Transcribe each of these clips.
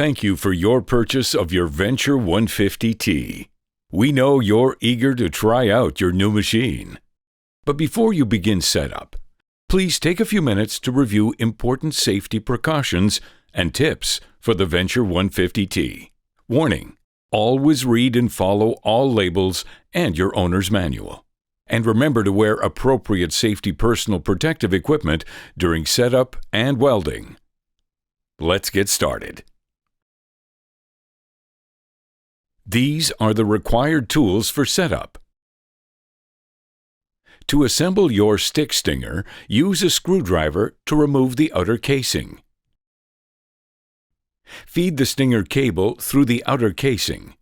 thank you for your purchase of your Venture 150T. We know you're eager to try out your new machine. But before you begin setup, please take a few minutes to review important safety precautions and tips for the Venture 150T. Warning: always read and follow all labels and your owner's manual. And remember to wear appropriate safety personal protective equipment during setup and welding. Let's get started. These are the required tools for setup. To assemble your stick stinger, use a screwdriver to remove the outer casing. Feed the stinger cable through the outer casing.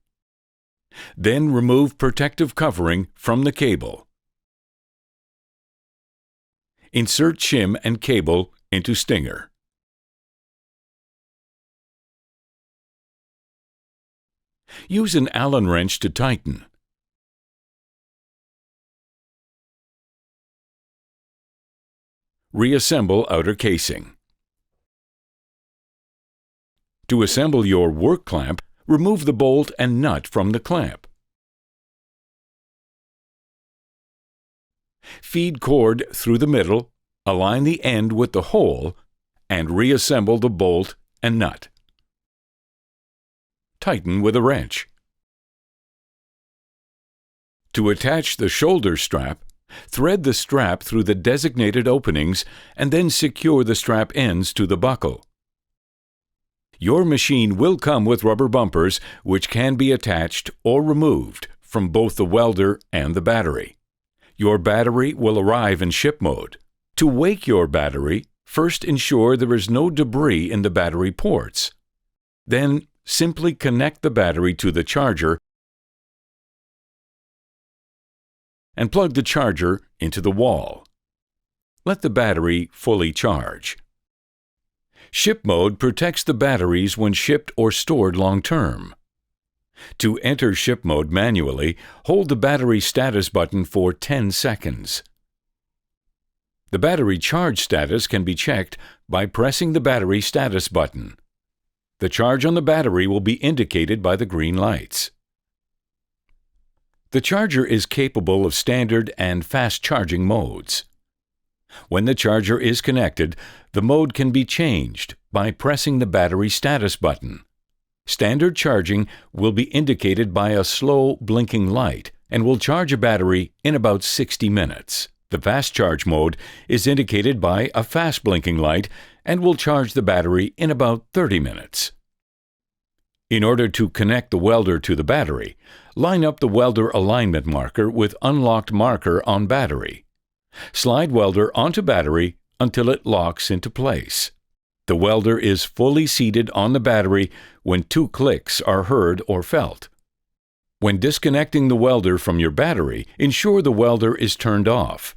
Then remove protective covering from the cable. Insert shim and cable into stinger. Use an Allen wrench to tighten. Reassemble outer casing. To assemble your work clamp, remove the bolt and nut from the clamp. Feed cord through the middle, align the end with the hole, and reassemble the bolt and nut. Tighten with a wrench. To attach the shoulder strap, thread the strap through the designated openings and then secure the strap ends to the buckle. Your machine will come with rubber bumpers which can be attached or removed from both the welder and the battery. Your battery will arrive in ship mode. To wake your battery, first ensure there is no debris in the battery ports. Then, simply connect the battery to the charger and plug the charger into the wall. Let the battery fully charge. Ship mode protects the batteries when shipped or stored long-term. To enter ship mode manually, hold the battery status button for 10 seconds. The battery charge status can be checked by pressing the battery status button. The charge on the battery will be indicated by the green lights. The charger is capable of standard and fast charging modes. When the charger is connected, the mode can be changed by pressing the battery status button. Standard charging will be indicated by a slow blinking light and will charge a battery in about 60 minutes. The fast charge mode is indicated by a fast blinking light and will charge the battery in about 30 minutes. In order to connect the welder to the battery, line up the welder alignment marker with unlocked marker on battery. Slide welder onto battery until it locks into place. The welder is fully seated on the battery when 2 clicks are heard or felt. When disconnecting the welder from your battery, ensure the welder is turned off.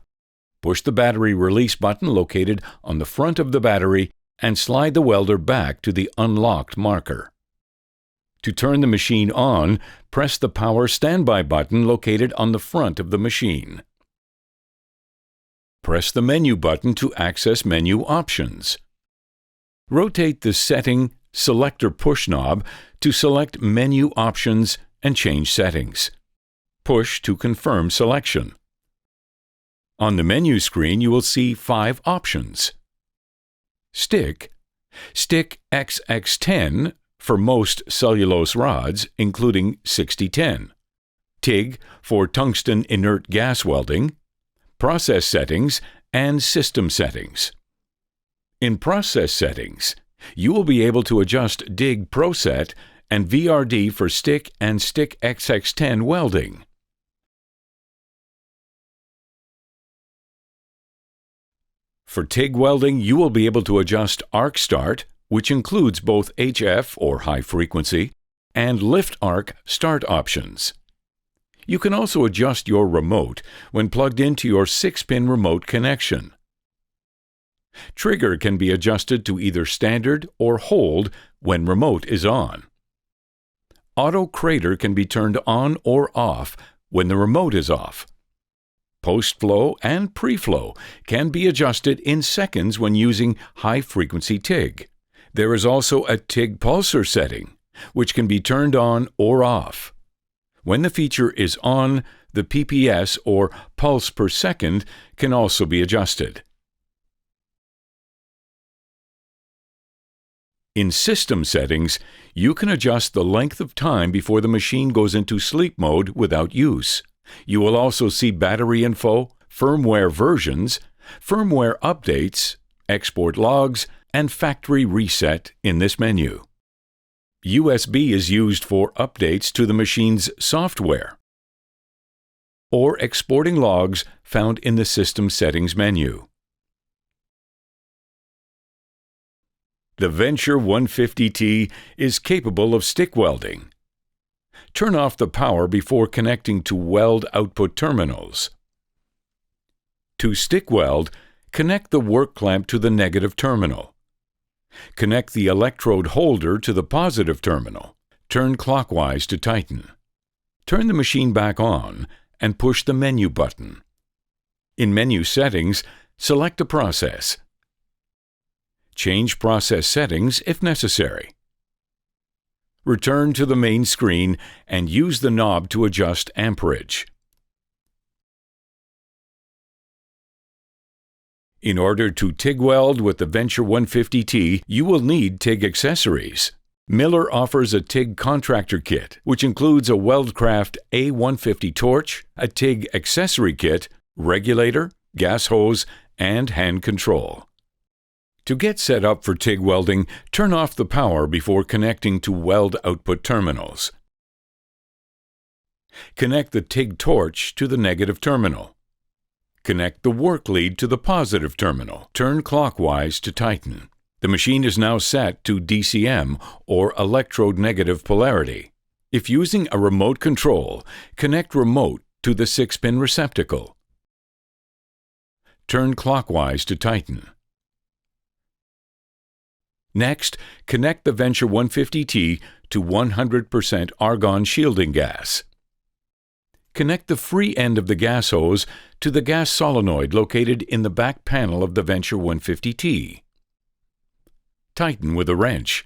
Push the battery release button located on the front of the battery and slide the welder back to the unlocked marker. To turn the machine on, press the power standby button located on the front of the machine. Press the menu button to access menu options. Rotate the setting selector push knob to select menu options and change settings. Push to confirm selection. On the menu screen, you will see 5 options. Stick XX10 for most cellulose rods, including 6010. TIG for tungsten inert gas welding. Process settings and system settings. In process settings, you will be able to adjust DIG ProSet and VRD for stick and Stick XX10 welding. For TIG welding, you will be able to adjust arc start, which includes both HF or high frequency and lift arc start options. You can also adjust your remote when plugged into your 6-pin remote connection. Trigger can be adjusted to either standard or hold when remote is on. Auto crater can be turned on or off when the remote is off. Post-flow and pre-flow can be adjusted in seconds when using high-frequency TIG. There is also a TIG pulsar setting, which can be turned on or off. When the feature is on, the PPS, or pulse per second, can also be adjusted. In system settings, you can adjust the length of time before the machine goes into sleep mode without use. You will also see battery info, firmware versions, firmware updates, export logs, and factory reset in this menu. USB is used for updates to the machine's software or exporting logs found in the System Settings menu. The Venture 150T is capable of stick welding. Turn off the power before connecting to weld output terminals. To stick weld, connect the work clamp to the negative terminal. Connect the electrode holder to the positive terminal. Turn clockwise to tighten. Turn the machine back on and push the menu button. In menu settings, select a process. Change process settings if necessary. Return to the main screen and use the knob to adjust amperage. In order to TIG weld with the Venture 150T, you will need TIG accessories. Miller offers a TIG contractor kit, which includes a Weldcraft A150 torch, a TIG accessory kit, regulator, gas hose, and hand control. To get set up for TIG welding, turn off the power before connecting to weld output terminals. Connect the TIG torch to the negative terminal. Connect the work lead to the positive terminal. Turn clockwise to tighten. The machine is now set to DCM, or electrode negative polarity. If using a remote control, connect remote to the 6-pin receptacle. Turn clockwise to tighten. Next, connect the Venture 150T to 100% argon shielding gas. Connect the free end of the gas hose to the gas solenoid located in the back panel of the Venture 150T. Tighten with a wrench.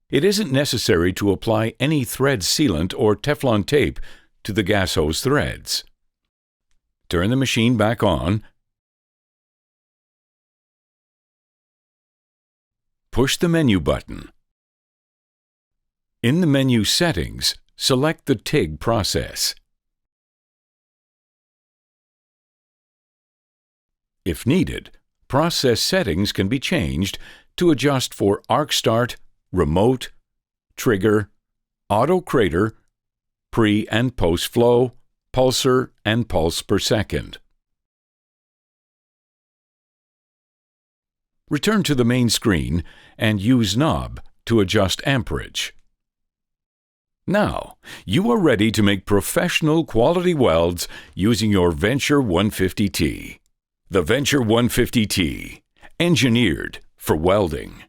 It isn't necessary to apply any thread sealant or Teflon tape to the gas hose threads. Turn the machine back on. Push the menu button. In the menu settings, select the TIG process. If needed, process settings can be changed to adjust for arc start, remote, trigger, auto crater, pre- and post-flow, pulsar, and pulse per second. Return to the main screen and use knob to adjust amperage. Now, you are ready to make professional quality welds using your Venture 150T. The Venture 150T, engineered for welding.